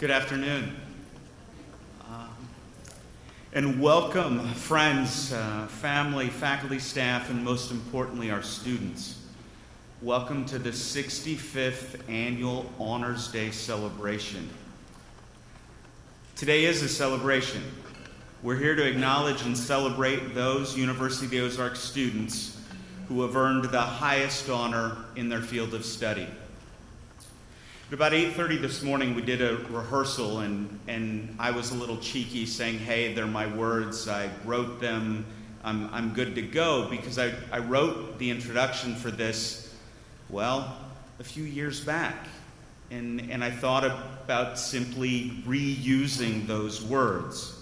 Good afternoon. And welcome, friends, family, faculty, staff, and most importantly, our students. Welcome to the 65th Annual Honors Day celebration. Today is a celebration. We're here to acknowledge and celebrate those University of the Ozarks students who have earned the highest honor in their field of study. At about 8:30 this morning, we did a rehearsal, and I was a little cheeky saying, hey, they're my words. I wrote them. I'm good to go, because I wrote the introduction for this, well, a few years back. And I thought about simply reusing those words.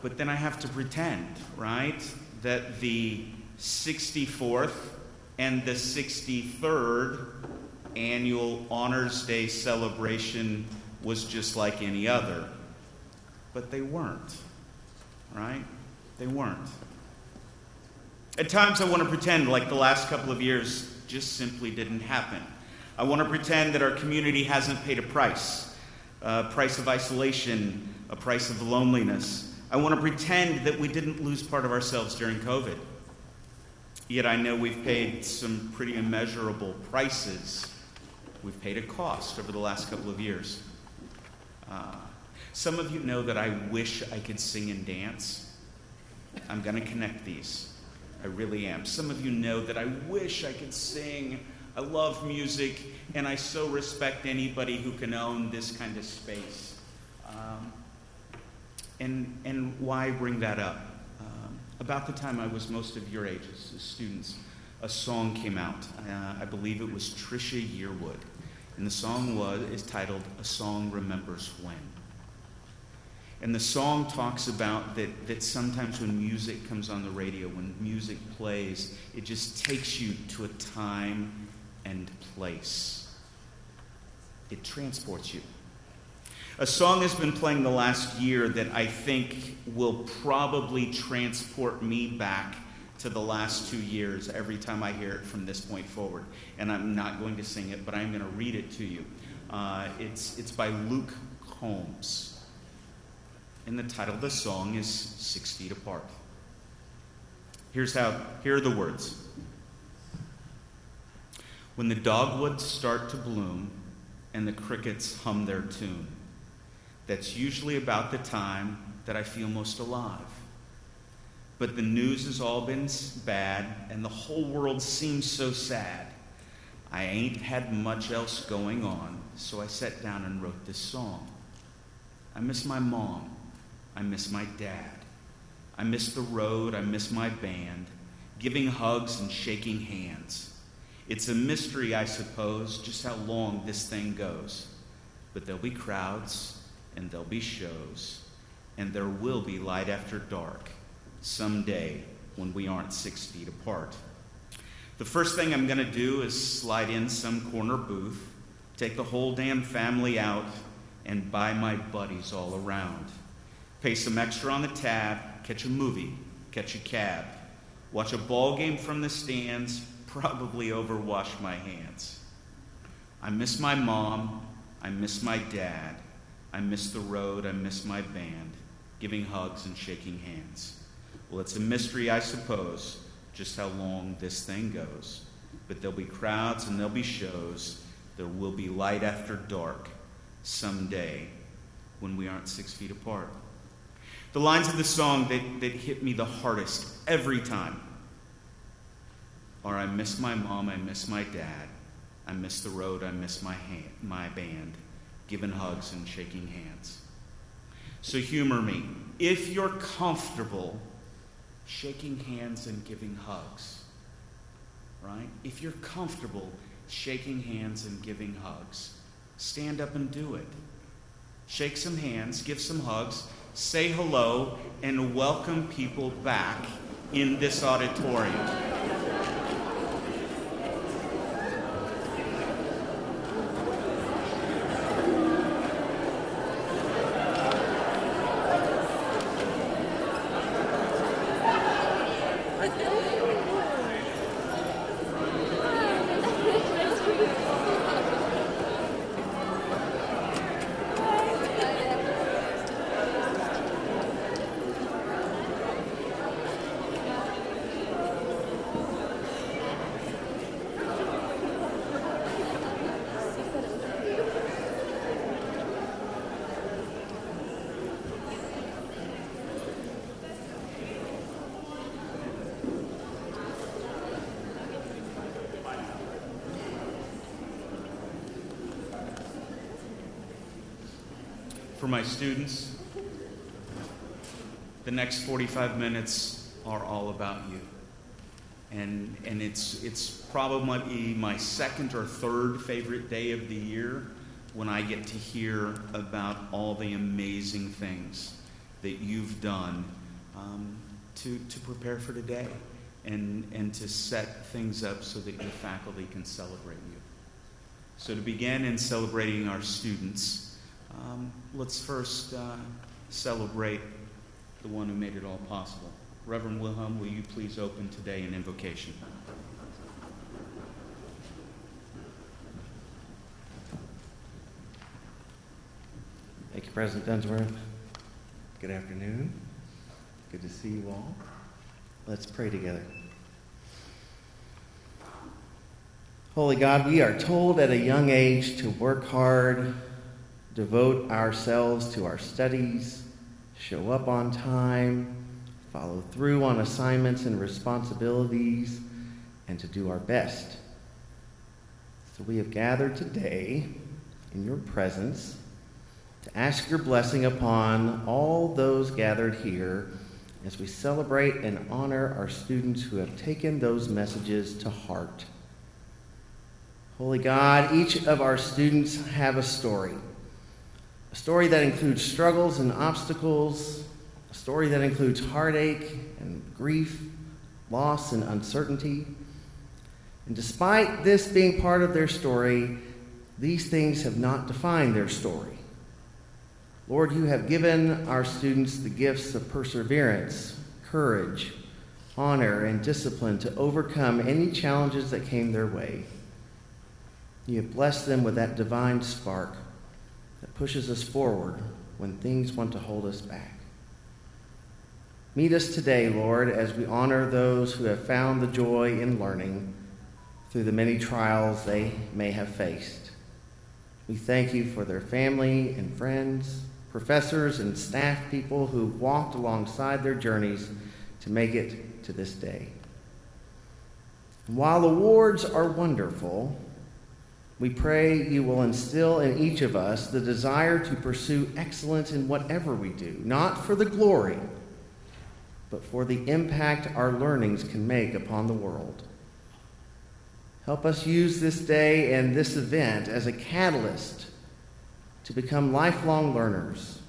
But then I have to pretend, right, that the 64th and the 63rd Annual Honors Day celebration was just like any other. But they weren't, right? They weren't. At times I want to pretend like the last couple of years just simply didn't happen. I want to pretend that our community hasn't paid a price of isolation, a price of loneliness. I want to pretend that we didn't lose part of ourselves during COVID. Yet I know we've paid some pretty immeasurable prices. We've paid a cost over the last couple of years. Some of you know that I wish I could sing and dance. I'm going to connect these. I really am. Some of you know that I wish I could sing. I love music, and I so respect anybody who can own this kind of space. And why bring that up? About the time I was most of your ages, as students, a song came out. I believe it was Trisha Yearwood. And the song is titled, A Song Remembers When. And the song talks about that sometimes when music comes on the radio, when music plays, it just takes you to a time and place. It transports you. A song has been playing the last year that I think will probably transport me back to the last 2 years every time I hear it from this point forward. And I'm not going to sing it, but I'm going to read it to you. It's by Luke Combs. And the title of the song is 6 Feet Apart. Here are the words. When the dogwoods start to bloom and the crickets hum their tune, that's usually about the time that I feel most alive. But the news has all been bad, and the whole world seems so sad. I ain't had much else going on, so I sat down and wrote this song. I miss my mom. I miss my dad. I miss the road. I miss my band, giving hugs and shaking hands. It's a mystery, I suppose, just how long this thing goes. But there'll be crowds, and there'll be shows, and there will be light after dark someday when we aren't 6 feet apart. The first thing I'm going to do is slide in some corner booth, take the whole damn family out, and buy my buddies all around. Pay some extra on the tab, catch a movie, catch a cab, watch a ball game from the stands, probably overwash my hands. I miss my mom, I miss my dad, I miss the road, I miss my band, giving hugs and shaking hands. Well, it's a mystery, I suppose, just how long this thing goes. But there'll be crowds and there'll be shows. There will be light after dark someday when we aren't 6 feet apart. The lines of the song that hit me the hardest every time are, I miss my mom, I miss my dad, I miss the road, I miss my band, giving hugs and shaking hands. So humor me. If you're comfortable shaking hands and giving hugs, right? If you're comfortable shaking hands and giving hugs, stand up and do it. Shake some hands, give some hugs, say hello, and welcome people back in this auditorium. for my students, the next 45 minutes are all about you. And it's probably my second or third favorite day of the year when I get to hear about all the amazing things that you've done to prepare for today and to set things up so that your faculty can celebrate you. So to begin in celebrating our students, let's first celebrate the one who made it all possible. Reverend Wilhelm, will you please open today in invocation? Thank you, President Dunsworth. Good afternoon. Good to see you all. Let's pray together. Holy God, we are told at a young age to work hard, devote ourselves to our studies, show up on time, follow through on assignments and responsibilities, and to do our best. So we have gathered today in your presence to ask your blessing upon all those gathered here as we celebrate and honor our students who have taken those messages to heart. Holy God, each of our students have a story that includes struggles and obstacles, a story that includes heartache and grief, loss and uncertainty. And despite this being part of their story, these things have not defined their story. Lord, you have given our students the gifts of perseverance, courage, honor, and discipline to overcome any challenges that came their way. You have blessed them with that divine spark that pushes us forward when things want to hold us back. Meet us today, Lord, as we honor those who have found the joy in learning through the many trials they may have faced. We thank you for their family and friends, professors and staff people who walked alongside their journeys to make it to this day. And while awards are wonderful, we pray you will instill in each of us the desire to pursue excellence in whatever we do, not for the glory, but for the impact our learnings can make upon the world. Help us use this day and this event as a catalyst to become lifelong learners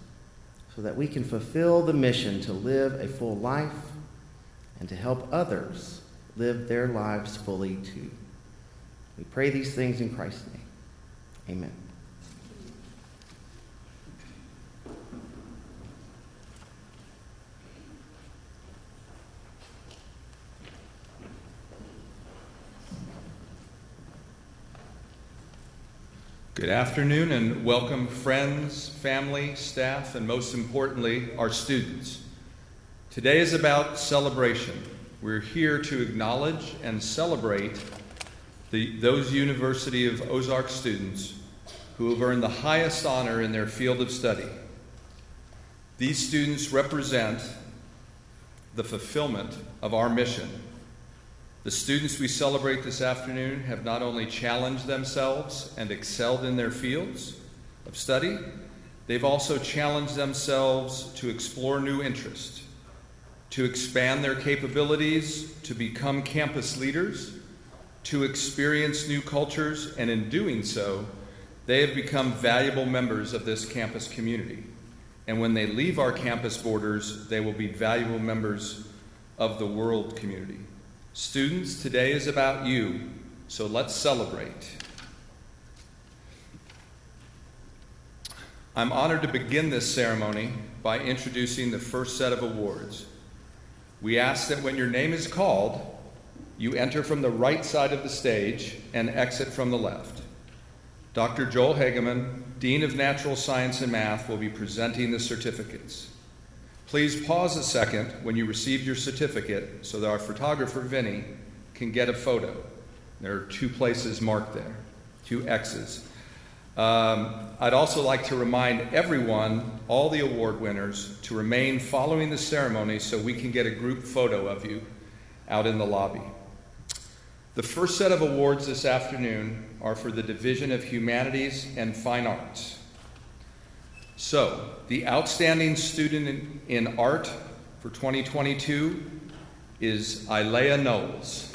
so that we can fulfill the mission to live a full life and to help others live their lives fully too. We pray these things in Christ's name. Amen. Good afternoon and welcome friends, family, staff, and most importantly, our students. Today is about celebration. We're here to acknowledge and celebrate those University of Ozarks students who have earned the highest honor in their field of study. These students represent the fulfillment of our mission. The students we celebrate this afternoon have not only challenged themselves and excelled in their fields of study, they've also challenged themselves to explore new interests, to expand their capabilities, to become campus leaders, to experience new cultures, and in doing so, they have become valuable members of this campus community. And when they leave our campus borders, they will be valuable members of the world community. Students, today is about you, so let's celebrate. I'm honored to begin this ceremony by introducing the first set of awards. We ask that when your name is called, you enter from the right side of the stage and exit from the left. Dr. Joel Hageman, Dean of Natural Science and Math, will be presenting the certificates. Please pause a second when you receive your certificate so that our photographer, Vinny, can get a photo. There are 2 places marked there, 2 X's. I'd also like to remind everyone, all the award winners, to remain following the ceremony so we can get a group photo of you out in the lobby. The first set of awards this afternoon are for the Division of Humanities and Fine Arts. So, the outstanding student in art for 2022 is Ilea Knowles.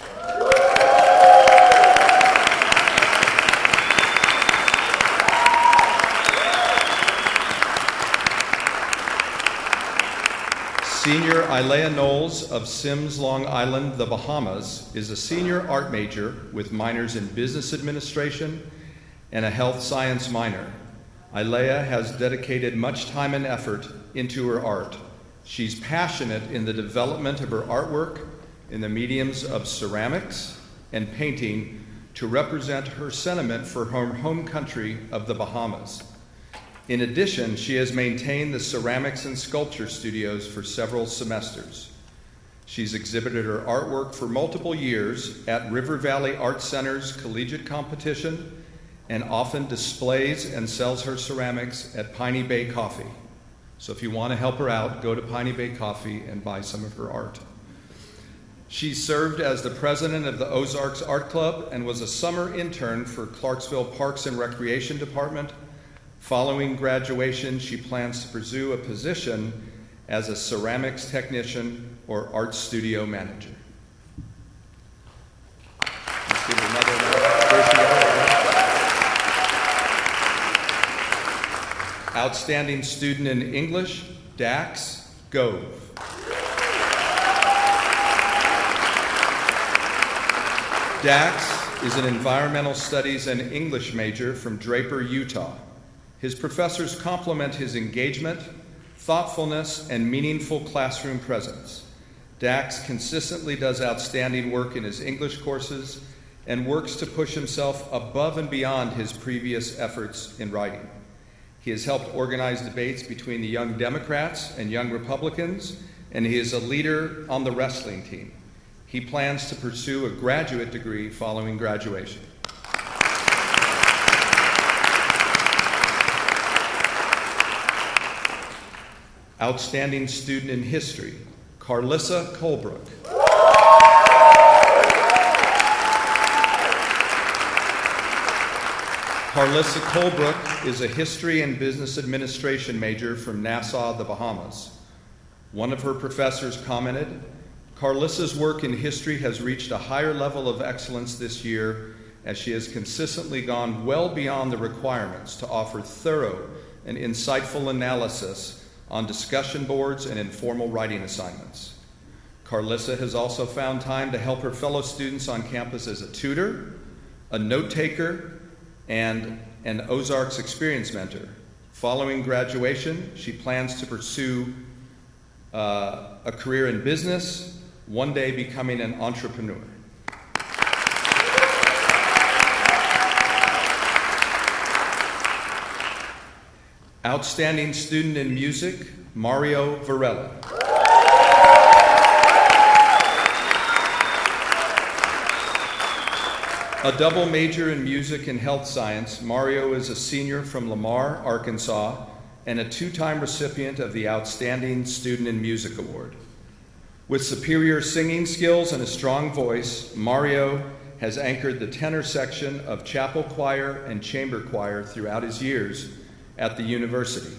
Senior Ilea Knowles of Sims, Long Island, the Bahamas, is a senior art major with minors in business administration and a health science minor. Ilea has dedicated much time and effort into her art. She's passionate in the development of her artwork in the mediums of ceramics and painting to represent her sentiment for her home country of the Bahamas. In addition, she has maintained the ceramics and sculpture studios for several semesters. She's exhibited her artwork for multiple years at River Valley Art Center's collegiate competition and often displays and sells her ceramics at Piney Bay Coffee. So if you want to help her out, go to Piney Bay Coffee and buy some of her art. She served as the president of the Ozarks Art Club and was a summer intern for Clarksville Parks and Recreation Department. Following graduation, she plans to pursue a position as a ceramics technician or art studio manager. Let's give her another round. Outstanding student in English, Dax Gove. Dax is an environmental studies and English major from Draper, Utah. His professors compliment his engagement, thoughtfulness, and meaningful classroom presence. Dax consistently does outstanding work in his English courses and works to push himself above and beyond his previous efforts in writing. He has helped organize debates between the Young Democrats and Young Republicans, and he is a leader on the wrestling team. He plans to pursue a graduate degree following graduation. Outstanding student in history, Carlissa Colebrook. Carlissa Colebrook is a history and business administration major from Nassau, the Bahamas. One of her professors commented, Carlissa's work in history has reached a higher level of excellence this year as she has consistently gone well beyond the requirements to offer thorough and insightful analysis on discussion boards and informal writing assignments. Carlissa has also found time to help her fellow students on campus as a tutor, a note taker, and an Ozarks experience mentor. Following graduation, she plans to pursue a career in business, one day becoming an entrepreneur. Outstanding student in music, Mario Varela. A double major in music and health science, Mario is a senior from Lamar, Arkansas, and a two-time recipient of the Outstanding Student in Music Award. With superior singing skills and a strong voice, Mario has anchored the tenor section of chapel choir and chamber choir throughout his years at the university.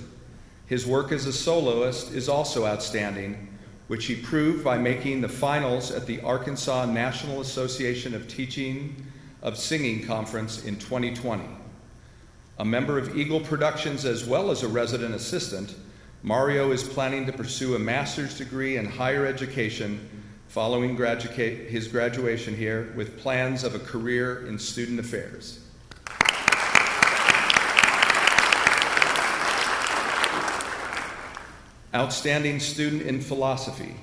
His work as a soloist is also outstanding, which he proved by making the finals at the Arkansas National Association of Teaching of Singing Conference in 2020. A member of Eagle Productions as well as a resident assistant, Mario is planning to pursue a master's degree in higher education following his graduation here with plans of a career in student affairs. Outstanding student in philosophy,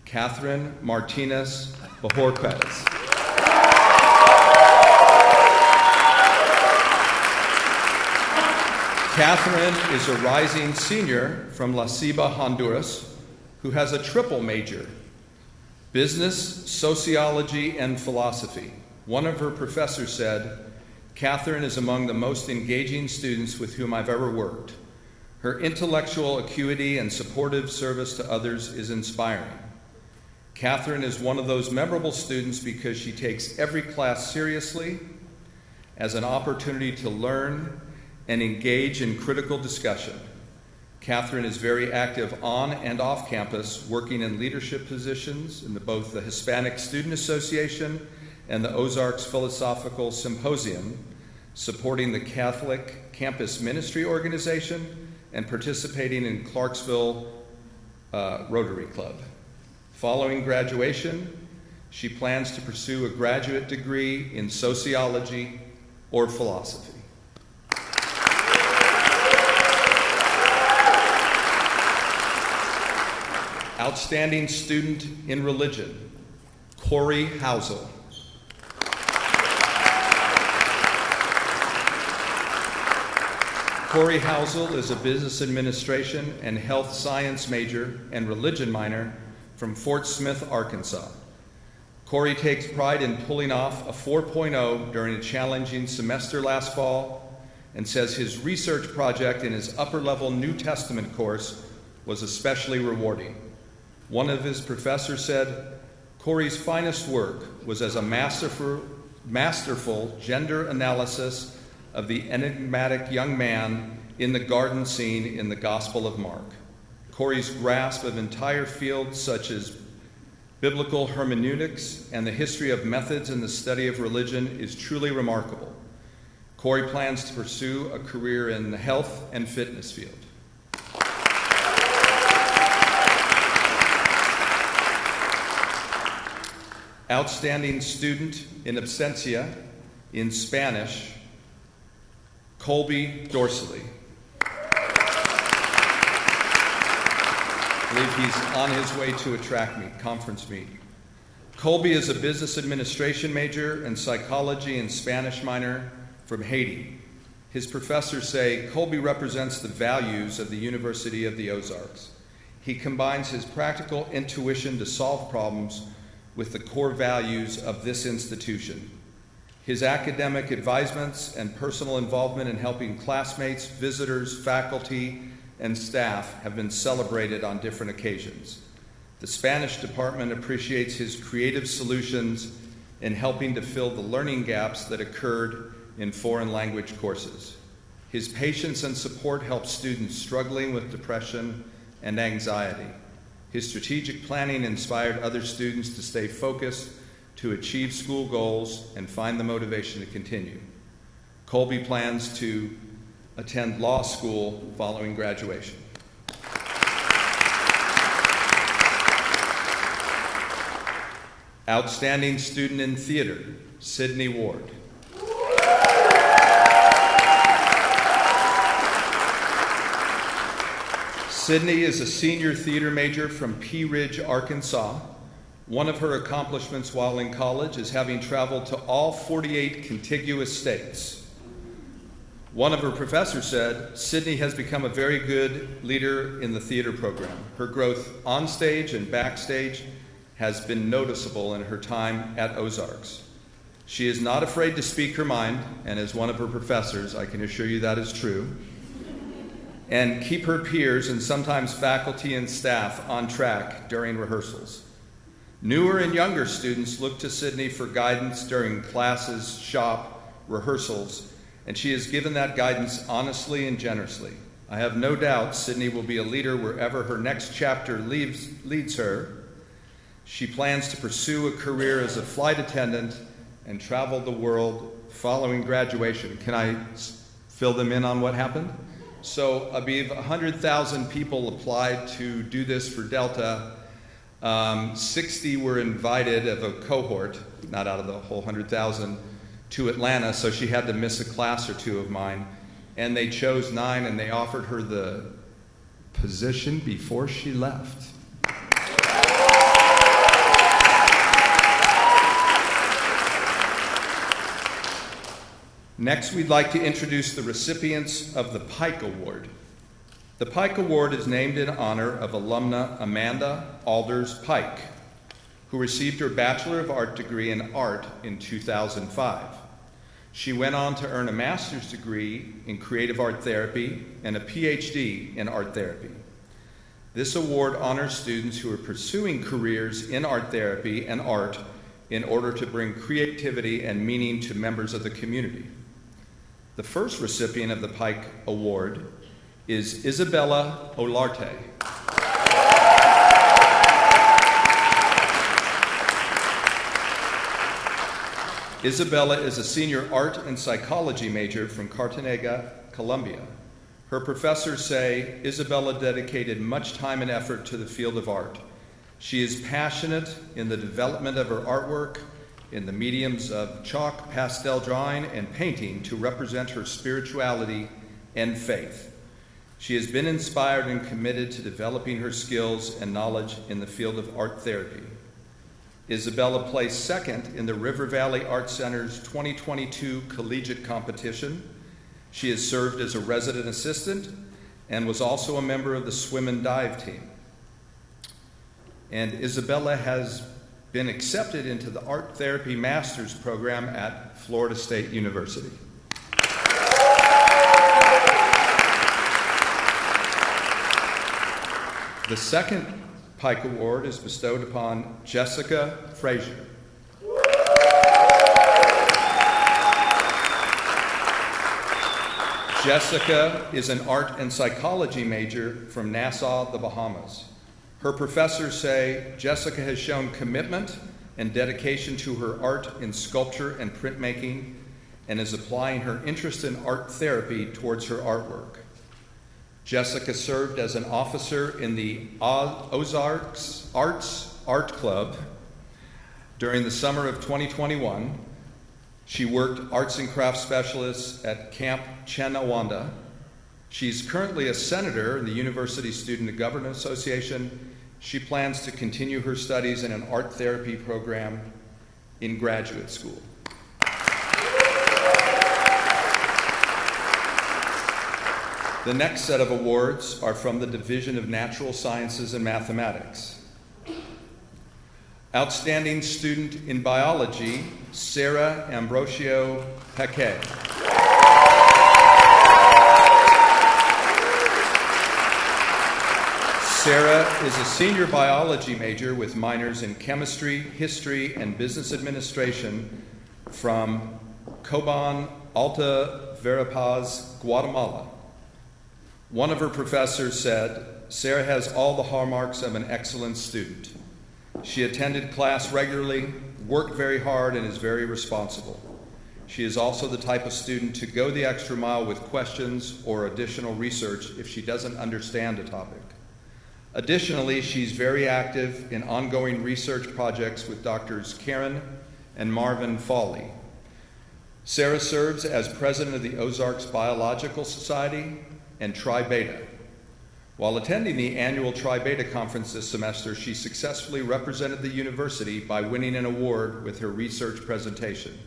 Catherine Martinez Bajorquez. Catherine is a rising senior from La Ceiba, Honduras, who has a triple major, business, sociology, and philosophy. One of her professors said, Catherine is among the most engaging students with whom I've ever worked. Her intellectual acuity and supportive service to others is inspiring. Catherine is one of those memorable students because she takes every class seriously as an opportunity to learn and engage in critical discussion. Catherine is very active on and off campus, working in leadership positions in both the Hispanic Student Association and the Ozarks Philosophical Symposium, supporting the Catholic Campus Ministry Organization, and participating in Clarksville Rotary Club. Following graduation, she plans to pursue a graduate degree in sociology or philosophy. Outstanding student in religion, Corey Housel. Corey Housel is a business administration and health science major and religion minor from Fort Smith, Arkansas. Corey takes pride in pulling off a 4.0 during a challenging semester last fall and says his research project in his upper-level New Testament course was especially rewarding. One of his professors said, Corey's finest work was as a masterful gender analysis of the enigmatic young man in the garden scene in the Gospel of Mark. Corey's grasp of entire fields such as biblical hermeneutics and the history of methods in the study of religion is truly remarkable. Corey plans to pursue a career in the health and fitness field. Outstanding student in absentia in Spanish, Colby Dorsley. I believe he's on his way to a track meet, conference meet. Colby is a business administration major and psychology and Spanish minor from Haiti. His professors say Colby represents the values of the University of the Ozarks. He combines his practical intuition to solve problems with the core values of this institution. His academic advisements and personal involvement in helping classmates, visitors, faculty, and staff have been celebrated on different occasions. The Spanish department appreciates his creative solutions in helping to fill the learning gaps that occurred in foreign language courses. His patience and support help students struggling with depression and anxiety. His strategic planning inspired other students to stay focused, to achieve school goals, and find the motivation to continue. Colby plans to attend law school following graduation. Outstanding student in theater, Sydney Ward. Sydney is a senior theater major from Pea Ridge, Arkansas. One of her accomplishments while in college is having traveled to all 48 contiguous states. One of her professors said, Sydney has become a very good leader in the theater program. Her growth on stage and backstage has been noticeable in her time at Ozarks. She is not afraid to speak her mind, and as one of her professors, I can assure you that is true, and keep her peers and sometimes faculty and staff on track during rehearsals. Newer and younger students look to Sydney for guidance during classes, shop, rehearsals, and she has given that guidance honestly and generously. I have no doubt Sydney will be a leader wherever her next chapter leads her. She plans to pursue a career as a flight attendant and travel the world following graduation. Can I fill them in on what happened? So, Aviv, 100,000 people applied to do this for Delta. 60 were invited of a cohort, not out of the whole 100,000, to Atlanta, so she had to miss a class or two of mine. And they chose 9, and they offered her the position before she left. Next, we'd like to introduce the recipients of the Pike Award. The Pike Award is named in honor of alumna Amanda Alders Pike, who received her Bachelor of Art degree in art in 2005. She went on to earn a master's degree in creative art therapy and a PhD in art therapy. This award honors students who are pursuing careers in art therapy and art in order to bring creativity and meaning to members of the community. The first recipient of the Pike Award is Isabella Olarte. Isabella is a senior art and psychology major from Cartagena, Colombia. Her professors say Isabella dedicated much time and effort to the field of art. She is passionate in the development of her artwork in the mediums of chalk, pastel drawing, and painting to represent her spirituality and faith. She has been inspired and committed to developing her skills and knowledge in the field of art therapy. Isabella placed second in the River Valley Art Center's 2022 collegiate competition. She has served as a resident assistant and was also a member of the swim and dive team. And Isabella has been accepted into the Art Therapy Master's program at Florida State University. The second Pike Award is bestowed upon Jessica Frazier. Jessica is an art and psychology major from Nassau, the Bahamas. Her professors say Jessica has shown commitment and dedication to her art in sculpture and printmaking and is applying her interest in art therapy towards her artwork. Jessica served as an officer in the Ozarks Art Club during the summer of 2021. She worked arts and crafts specialist at Camp Chenawanda. She's currently a senator in the University Student Government Association. She plans to continue her studies in an art therapy program in graduate school. The next set of awards are from the Division of Natural Sciences and Mathematics. Outstanding Student in Biology, Sarah Ambrosio Paquet. Sarah is a senior biology major with minors in chemistry, history, and business administration from Coban, Alta Verapaz, Guatemala. One of her professors said, Sarah has all the hallmarks of an excellent student. She attended class regularly, worked very hard, and is very responsible. She is also the type of student to go the extra mile with questions or additional research if she doesn't understand a topic. Additionally, she's very active in ongoing research projects with Drs. Karen and Marvin Fawley. Sarah serves as president of the Ozarks Biological Society and Tri Beta. While attending the annual Tri Beta conference this semester, she successfully represented the university by winning an award with her research presentation.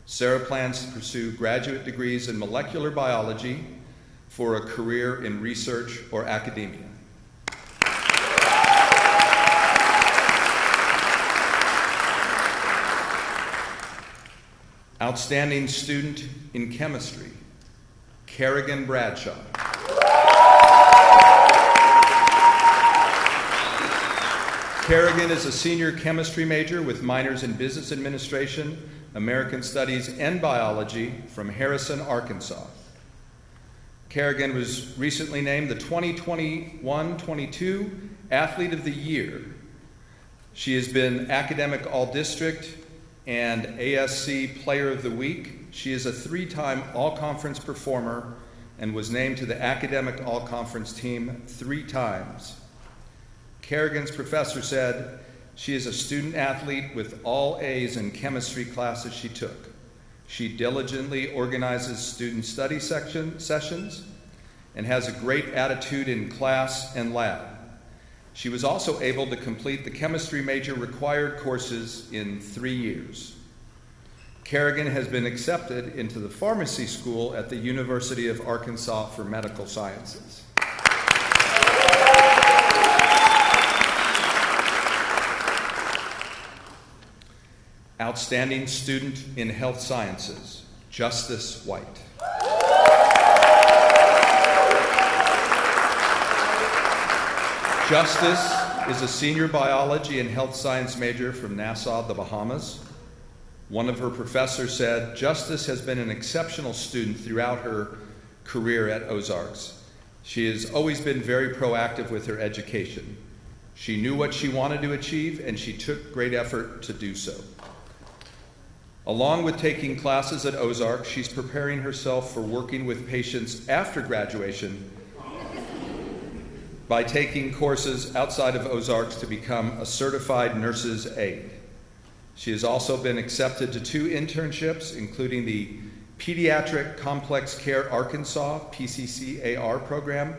Sarah plans to pursue graduate degrees in molecular biology for a career in research or academia. Outstanding Student in Chemistry, Kerrigan Bradshaw. Kerrigan is a senior chemistry major with minors in business administration, American studies, and biology from Harrison, Arkansas. Kerrigan was recently named the 2021-22 Athlete of the Year. She has been Academic All-District and ASC Player of the Week. She is a 3-time All-Conference performer and was named to the Academic All-Conference team 3 times. Kerrigan's professor said she is a student athlete with all A's in chemistry classes she took. She diligently organizes student study sessions and has a great attitude in class and lab. She was also able to complete the chemistry major required courses in 3 years. Kerrigan has been accepted into the pharmacy school at the University of Arkansas for Medical Sciences. Outstanding Student in Health Sciences, Justice White. Justice is a senior biology and health science major from Nassau, the Bahamas. One of her professors said, Justice has been an exceptional student throughout her career at Ozarks. She has always been very proactive with her education. She knew what she wanted to achieve, and she took great effort to do so. Along with taking classes at Ozarks, she's preparing herself for working with patients after graduation by taking courses outside of Ozarks to become a certified nurse's aide. She has also been accepted to 2 internships, including the Pediatric Complex Care Arkansas, PCCAR program,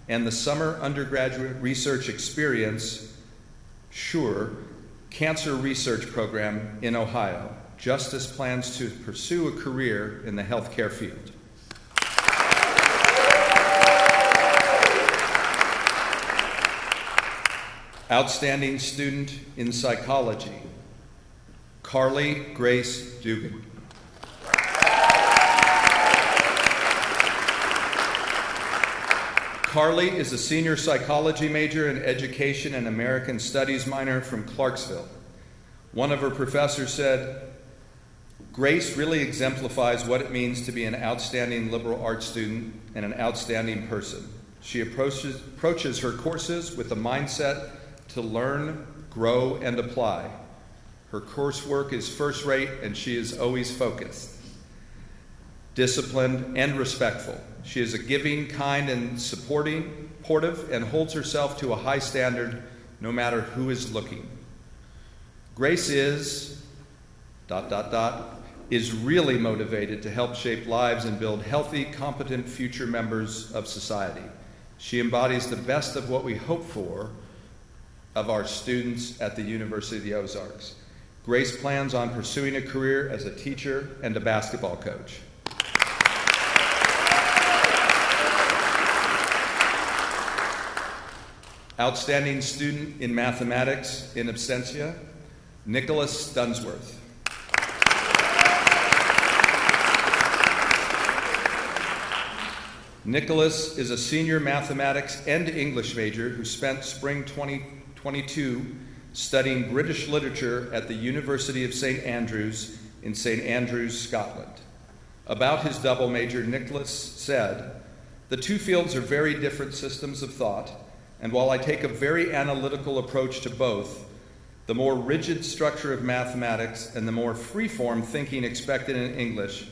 and the Summer Undergraduate Research Experience, SURE, Cancer Research Program in Ohio. Justice plans to pursue a career in the healthcare field. Outstanding student in psychology, Carly Grace Dugan. Carly is a senior psychology major in education and American studies minor from Clarksville. One of her professors said, "Grace really exemplifies what it means to be an outstanding liberal arts student and an outstanding person. She approaches her courses with a mindset to learn, grow, and apply. Her coursework is first rate, and she is always focused, disciplined, and respectful. She is a giving, kind, and supportive, and holds herself to a high standard no matter who is looking. Grace is, ... is really motivated to help shape lives and build healthy, competent future members of society. She embodies the best of what we hope for of our students at the University of the Ozarks. Grace plans on pursuing a career as a teacher and a basketball coach." Outstanding student in mathematics in absentia, Nicholas Dunsworth. Nicholas is a senior mathematics and English major who spent spring 2022 studying British literature at the University of St. Andrews in St. Andrews, Scotland. About his double major, Nicholas said, "The 2 fields are very different systems of thought, and while I take a very analytical approach to both, the more rigid structure of mathematics and the more free-form thinking expected in English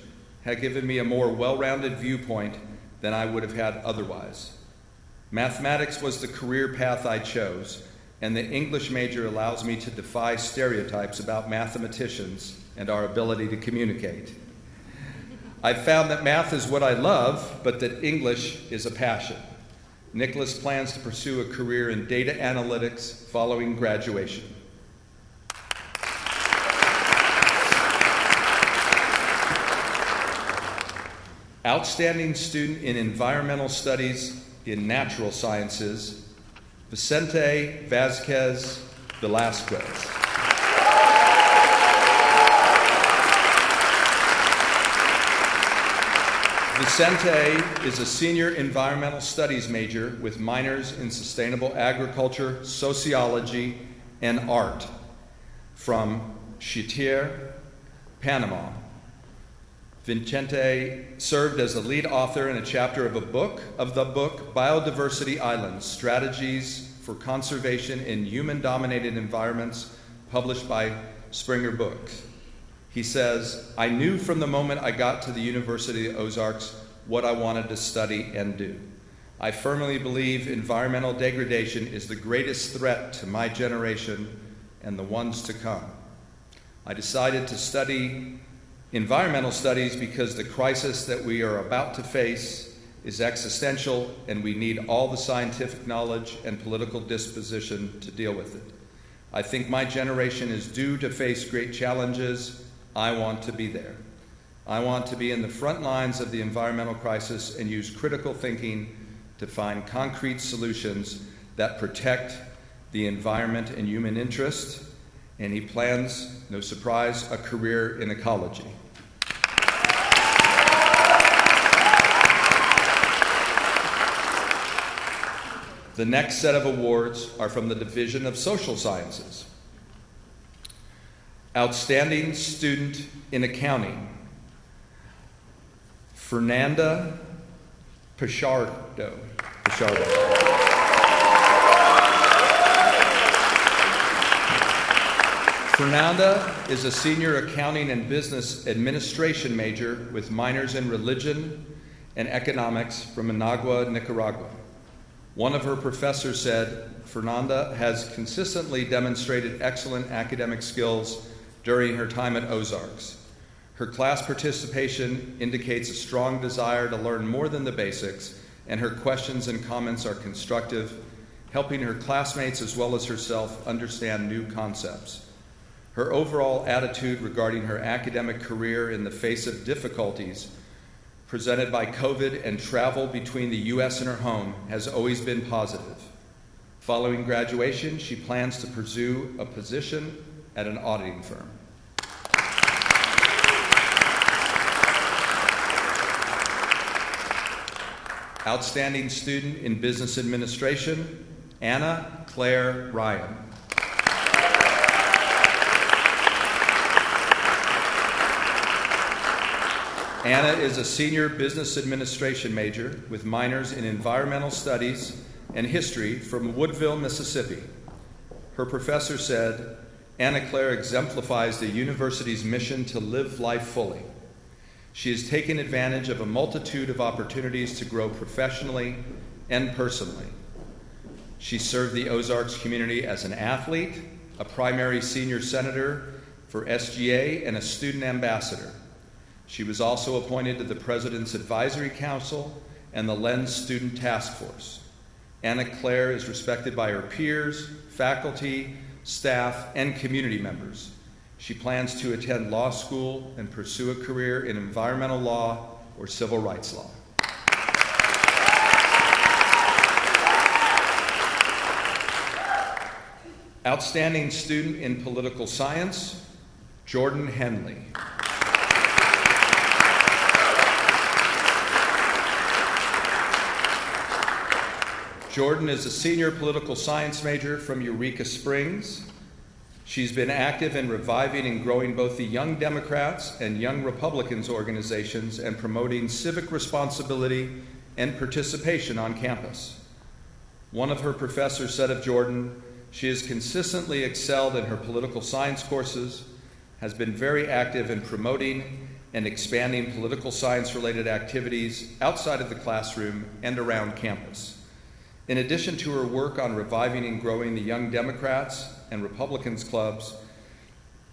have given me a more well-rounded viewpoint than I would have had otherwise. Mathematics was the career path I chose, and the English major allows me to defy stereotypes about mathematicians and our ability to communicate. I've found that math is what I love, but that English is a passion." Nicholas plans to pursue a career in data analytics following graduation. Outstanding student in environmental studies in natural sciences, Vicente Vazquez Velasquez. Vicente is a senior environmental studies major with minors in sustainable agriculture, sociology, and art from Chitir, Panama. Vicente served as the lead author in a chapter of the book Biodiversity Islands, Strategies for Conservation in Human-Dominated Environments, published by Springer Books. He says, "I knew from the moment I got to the University of Ozarks what I wanted to study and do. I firmly believe environmental degradation is the greatest threat to my generation and the ones to come. I decided to study environmental studies because the crisis that we are about to face is existential, and we need all the scientific knowledge and political disposition to deal with it. I think my generation is due to face great challenges. I want to be there. I want to be in the front lines of the environmental crisis and use critical thinking to find concrete solutions that protect the environment and human interest." And he plans, no surprise, a career in ecology. The next set of awards are from the Division of Social Sciences. Outstanding Student in Accounting, Fernanda Pichardo. for Sade. Fernanda is a senior accounting and business administration major with minors in religion and economics from Managua, Nicaragua. One of her professors said, Fernanda has consistently demonstrated excellent academic skills during her time at Ozarks. Her class participation indicates a strong desire to learn more than the basics, and her questions and comments are constructive, helping her classmates as well as herself understand new concepts. Her overall attitude regarding her academic career in the face of difficulties presented by COVID and travel between the U.S. and her home has always been positive. Following graduation, she plans to pursue a position at an auditing firm. Outstanding student in business administration, Anna Claire Ryan. Anna is a senior business administration major with minors in environmental studies and history from Woodville, Mississippi. Her professor said, Anna Claire exemplifies the university's mission to live life fully. She has taken advantage of a multitude of opportunities to grow professionally and personally. She served the Ozarks community as an athlete, a primary senior senator for SGA, and a student ambassador. She was also appointed to the President's Advisory Council and the Lens Student Task Force. Anna Claire is respected by her peers, faculty, staff, and community members. She plans to attend law school and pursue a career in environmental law or civil rights law. Outstanding student in political science, Jordan Henley. Jordan is a senior political science major from Eureka Springs. She's been active in reviving and growing both the Young Democrats and Young Republicans organizations and promoting civic responsibility and participation on campus. One of her professors said of Jordan, she has consistently excelled in her political science courses, has been very active in promoting and expanding political science-related activities outside of the classroom and around campus. In addition to her work on reviving and growing the Young Democrats and Republicans clubs,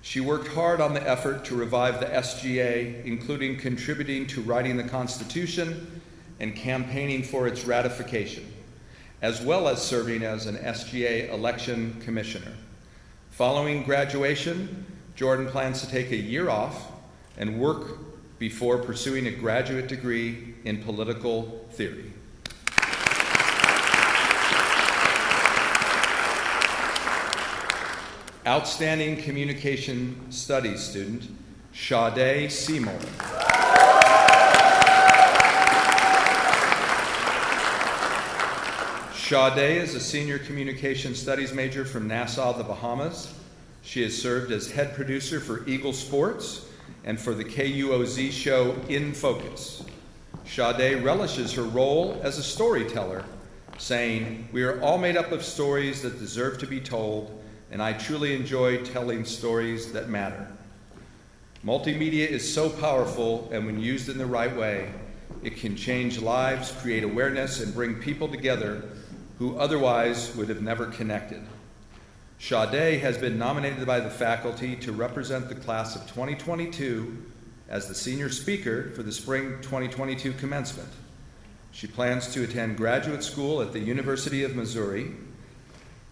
she worked hard on the effort to revive the SGA, including contributing to writing the Constitution and campaigning for its ratification, as well as serving as an SGA election commissioner. Following graduation, Jordan plans to take a year off and work before pursuing a graduate degree in political theory. Outstanding Communication Studies student, Sade Seymour. Sade is a senior Communication Studies major from Nassau, the Bahamas. She has served as head producer for Eagle Sports and for the KUOZ show In Focus. Sade relishes her role as a storyteller, saying, "We are all made up of stories that deserve to be told, and I truly enjoy telling stories that matter." Multimedia is so powerful, and when used in the right way, it can change lives, create awareness, and bring people together who otherwise would have never connected. Sade has been nominated by the faculty to represent the class of 2022 as the senior speaker for the spring 2022 commencement. She plans to attend graduate school at the University of Missouri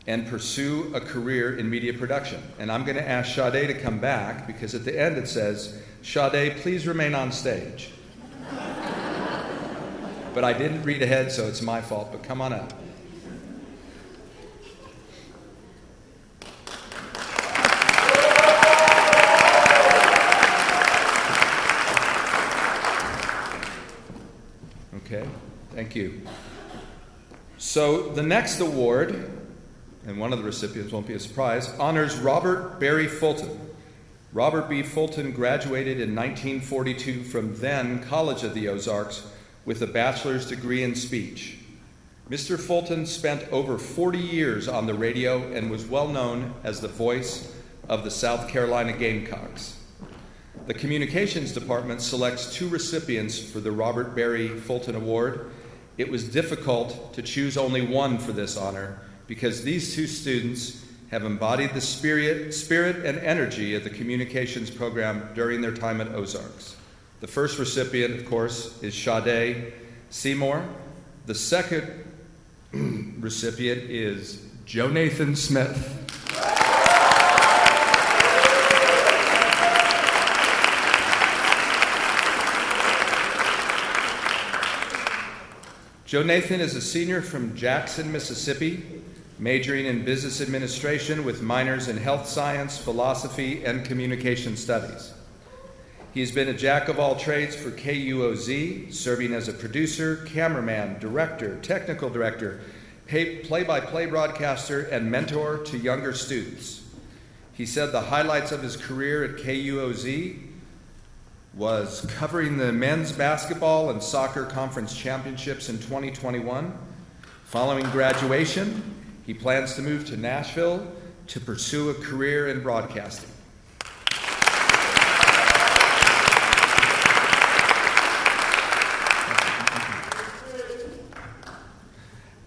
and pursue a career in media production. And I'm going to ask Sade to come back because at the end it says, "Sade, please remain on stage." But I didn't read ahead, so it's my fault, but come on up. Okay, thank you. So the next award, and one of the recipients won't be a surprise, honors Robert Barry Fulton. Robert B. Fulton graduated in 1942 from then College of the Ozarks with a bachelor's degree in speech. Mr. Fulton spent over 40 years on the radio and was well known as the voice of the South Carolina Gamecocks. The Communications Department selects 2 recipients for the Robert Barry Fulton Award. It was difficult to choose only one for this honor because these 2 students have embodied the spirit and energy of the communications program during their time at Ozarks. The first recipient, of course, is Sade Seymour. The second recipient is Joe Nathan Smith. Joe Nathan is a senior from Jackson, Mississippi, majoring in business administration with minors in health science, philosophy, and communication studies. He's been a jack of all trades for KUOZ, serving as a producer, cameraman, director, technical director, play-by-play broadcaster, and mentor to younger students. He said the highlights of his career at KUOZ was covering the men's basketball and soccer conference championships in 2021. Following graduation, he plans to move to Nashville to pursue a career in broadcasting.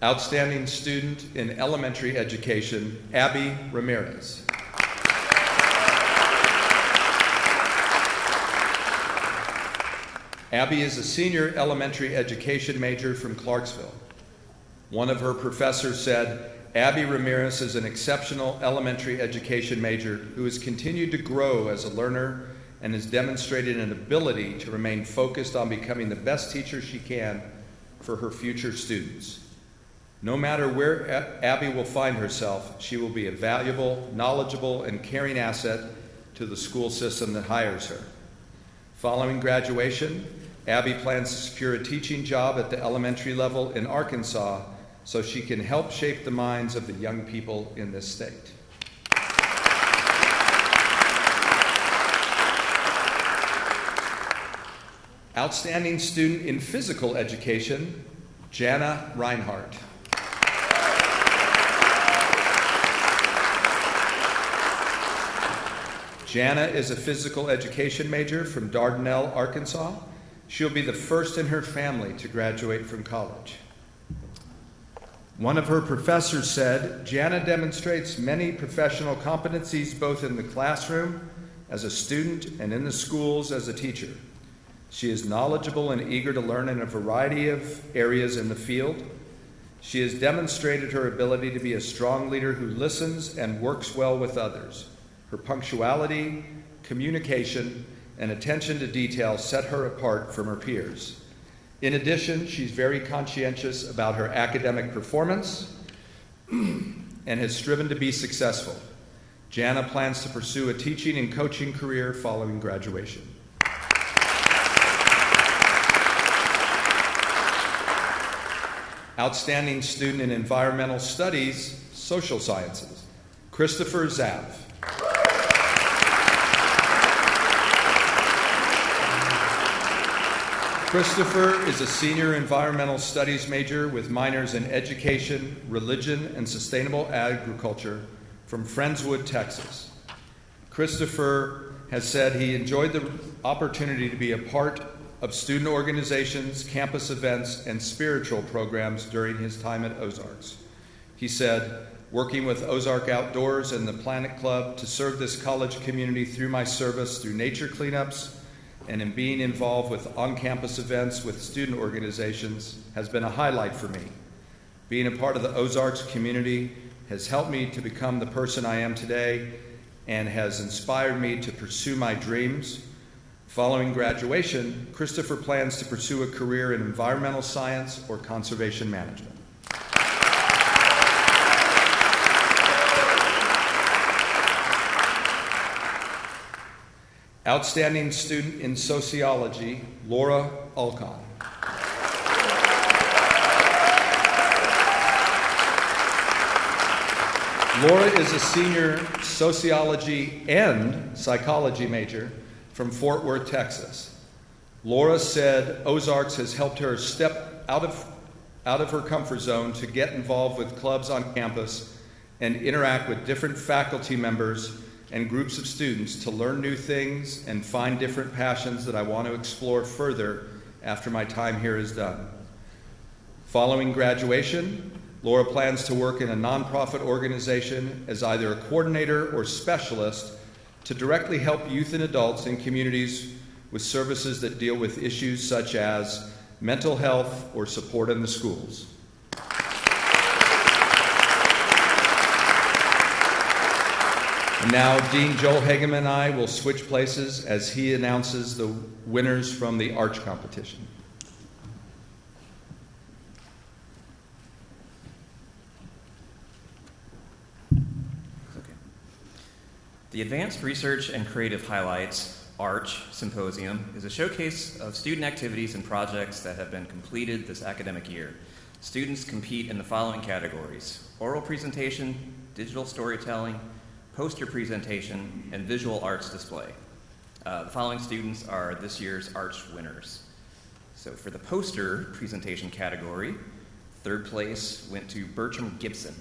Outstanding student in elementary education, Abby Ramirez. Abby is a senior elementary education major from Clarksville. One of her professors said, Abby Ramirez is an exceptional elementary education major who has continued to grow as a learner and has demonstrated an ability to remain focused on becoming the best teacher she can for her future students. No matter where Abby will find herself, she will be a valuable, knowledgeable, and caring asset to the school system that hires her. Following graduation, Abby plans to secure a teaching job at the elementary level in Arkansas so she can help shape the minds of the young people in this state. Outstanding student in physical education, Jana Reinhardt. Jana is a physical education major from Dardanelle, Arkansas. She'll be the first in her family to graduate from college. One of her professors said, Jana demonstrates many professional competencies both in the classroom as a student and in the schools as a teacher. She is knowledgeable and eager to learn in a variety of areas in the field. She has demonstrated her ability to be a strong leader who listens and works well with others. Her punctuality, communication, and attention to detail set her apart from her peers. In addition, she's very conscientious about her academic performance and has striven to be successful. Jana plans to pursue a teaching and coaching career following graduation. Outstanding student in environmental studies, social sciences, Christopher Zav. Christopher is a senior environmental studies major with minors in education, religion, and sustainable agriculture from Friendswood, Texas. Christopher has said he enjoyed the opportunity to be a part of student organizations, campus events, and spiritual programs during his time at Ozarks. He said, working with Ozark Outdoors and the Planet Club to serve this college community through my service through nature cleanups and in being involved with on-campus events with student organizations has been a highlight for me. Being a part of the Ozarks community has helped me to become the person I am today and has inspired me to pursue my dreams. Following graduation, Christopher plans to pursue a career in environmental science or conservation management. Outstanding student in sociology, Laura Alcon. Laura is a senior sociology and psychology major from Fort Worth, Texas. Laura said Ozarks has helped her step out of out of her comfort zone to get involved with clubs on campus and interact with different faculty members and groups of students to learn new things and find different passions that I want to explore further after my time here is done. Following graduation, Laura plans to work in a nonprofit organization as either a coordinator or specialist to directly help youth and adults in communities with services that deal with issues such as mental health or support in the schools. And now Dean Joel Hageman and I will switch places as he announces the winners from the Arch competition. The Advanced Research and Creative Highlights Arch Symposium is a showcase of student activities and projects that have been completed this academic year. Students compete in the following categories: oral presentation, digital storytelling, poster presentation, and visual arts display. The following students are this year's Arch winners. So for the poster presentation category, third place went to Bertram Gibson.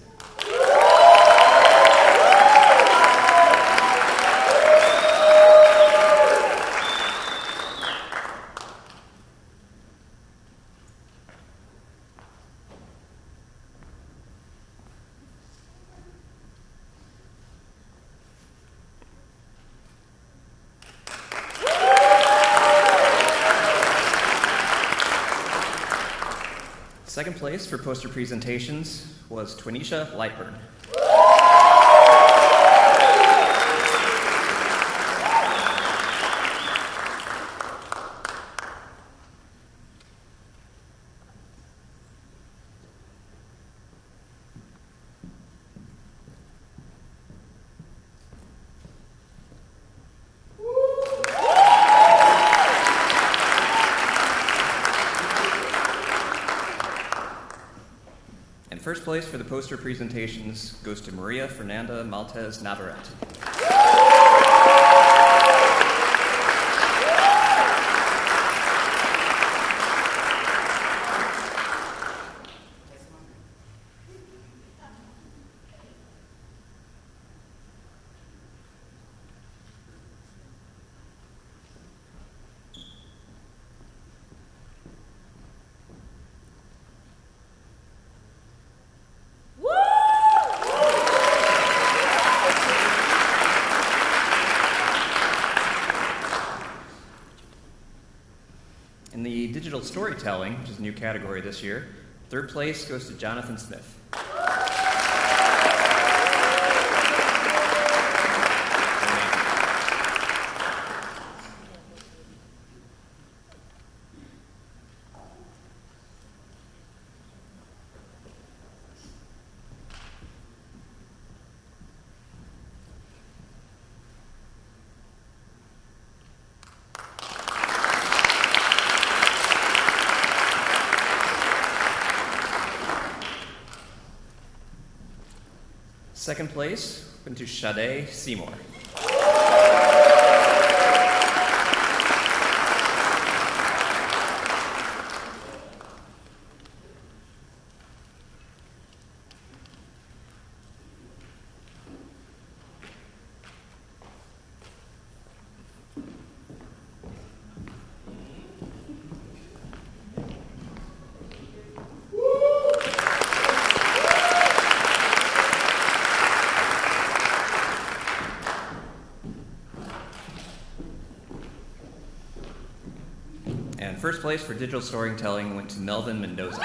Second place for poster presentations was Twinisha Lightburn. First place for the poster presentations goes to Maria Fernanda Maltez Navarrete. In the digital storytelling, which is a new category this year, third place goes to Jonathan Smith. Second place went to Sade Seymour. And first place for digital storytelling went to Melvin Mendoza.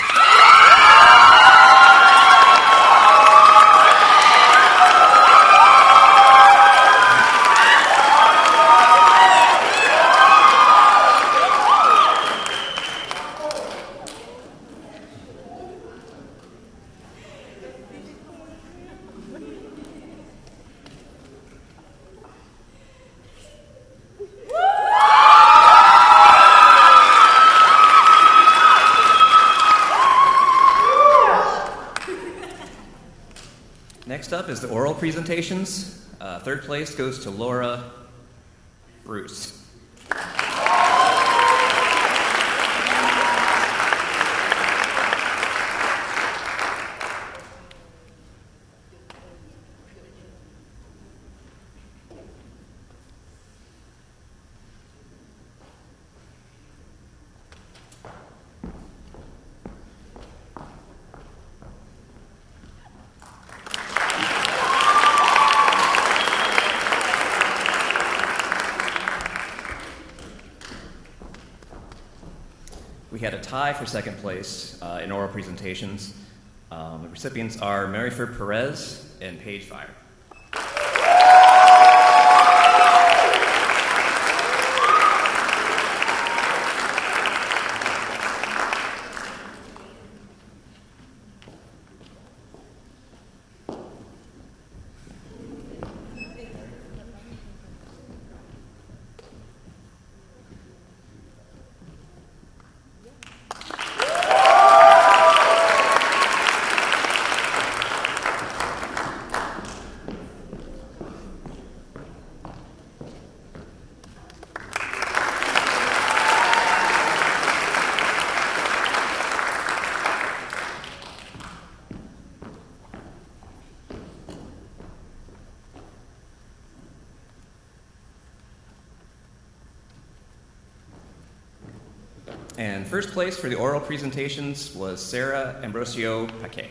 Next up is the oral presentations. Third place goes to Laura Bruce. We had a tie for second place in oral presentations. The recipients are Maryford Perez and Paige Fire. And first place for the oral presentations was Sarah Ambrosio Paquet.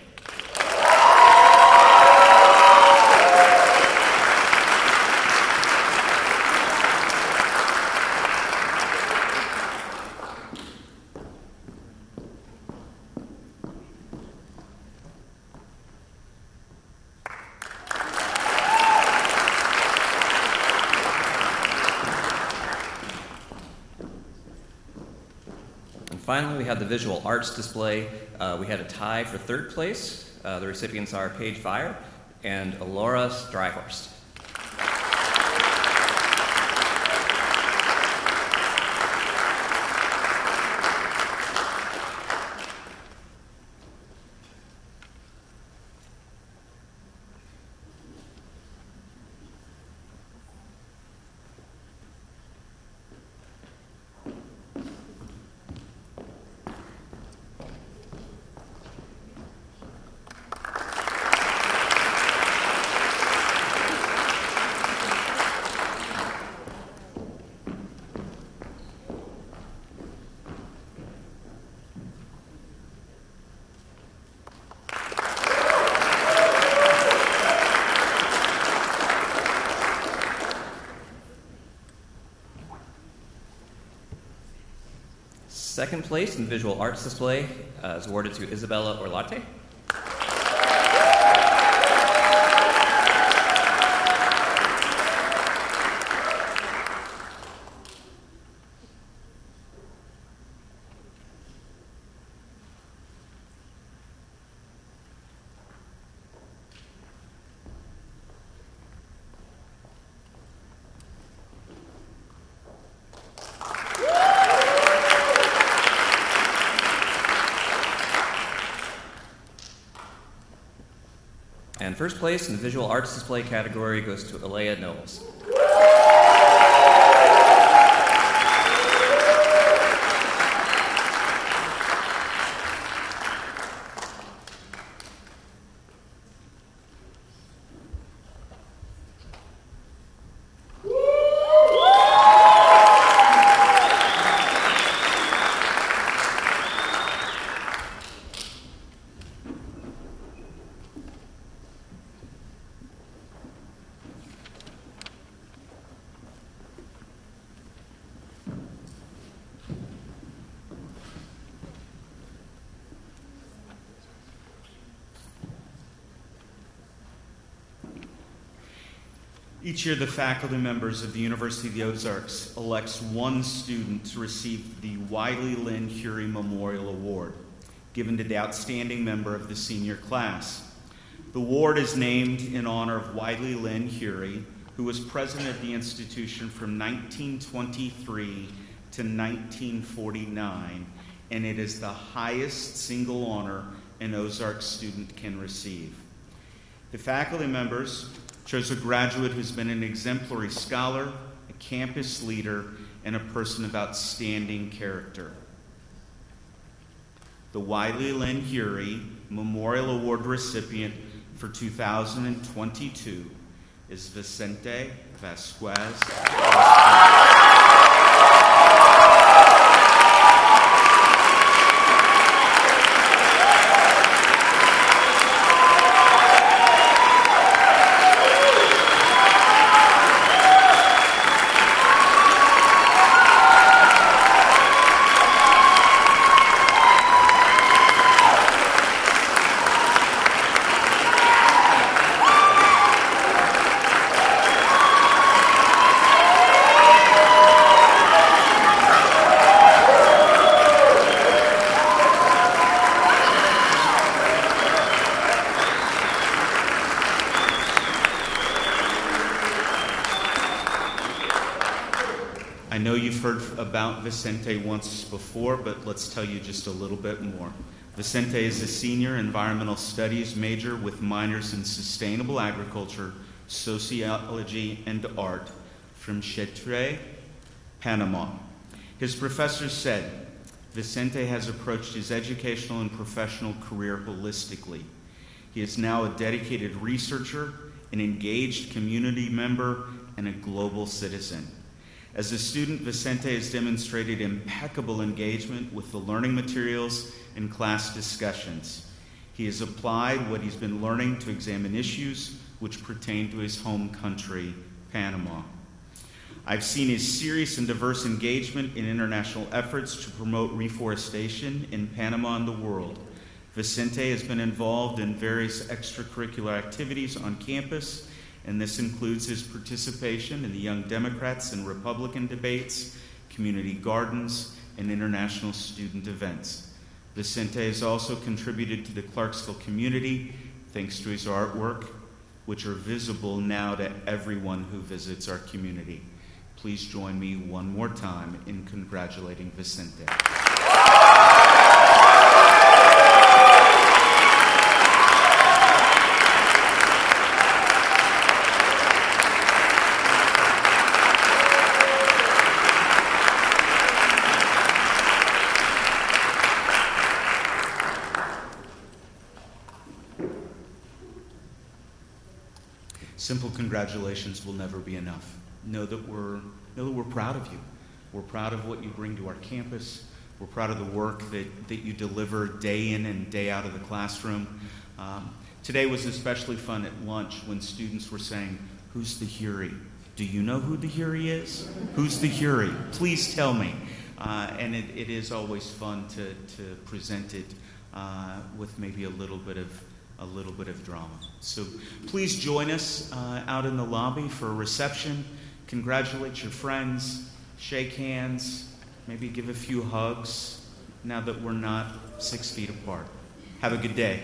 Finally, we had the visual arts display. We had a tie for third place. The recipients are Paige Fire and Alora Dryhorst. Second place in the visual arts display is awarded to Isabella Orlate. And first place in the visual arts display category goes to Alea Knowles. Each year, the faculty members of the University of the Ozarks elects one student to receive the Wiley Lynn Curie Memorial Award, given to the outstanding member of the senior class. The award is named in honor of Wiley Lynn Curie, who was president of the institution from 1923 to 1949, and it is the highest single honor an Ozarks student can receive. The faculty members chose a graduate who's been an exemplary scholar, a campus leader, and a person of outstanding character. The Wiley Lynn Curie Memorial Award recipient for 2022 is Vicente Vasquez. about Vicente once before, but let's tell you just a little bit more. Vicente is a senior environmental studies major with minors in sustainable agriculture, sociology, and art from Chitre, Panama. His professor said, Vicente has approached his educational and professional career holistically. He is now a dedicated researcher, an engaged community member, and a global citizen. As a student, Vicente has demonstrated impeccable engagement with the learning materials and class discussions. He has applied what he's been learning to examine issues which pertain to his home country, Panama. I've seen his serious and diverse engagement in international efforts to promote reforestation in Panama and the world. Vicente has been involved in various extracurricular activities on campus, and this includes his participation in the Young Democrats and Republican debates, community gardens, and international student events. Vicente has also contributed to the Clarksville community thanks to his artwork, which are visible now to everyone who visits our community. Please join me one more time in congratulating Vicente. Simple congratulations will never be enough. Know that we're proud of you. We're proud of what you bring to our campus. We're proud of the work that you deliver day in and day out of the classroom. Today was especially fun at lunch when students were saying, "Who's the Hury? Do you know who the Hury is? Who's the Hury? Please tell me." And it is always fun to present it with maybe a little bit of drama. So please join us out in the lobby for a reception. Congratulate your friends, shake hands, maybe give a few hugs now that we're not 6 feet apart. Have a good day.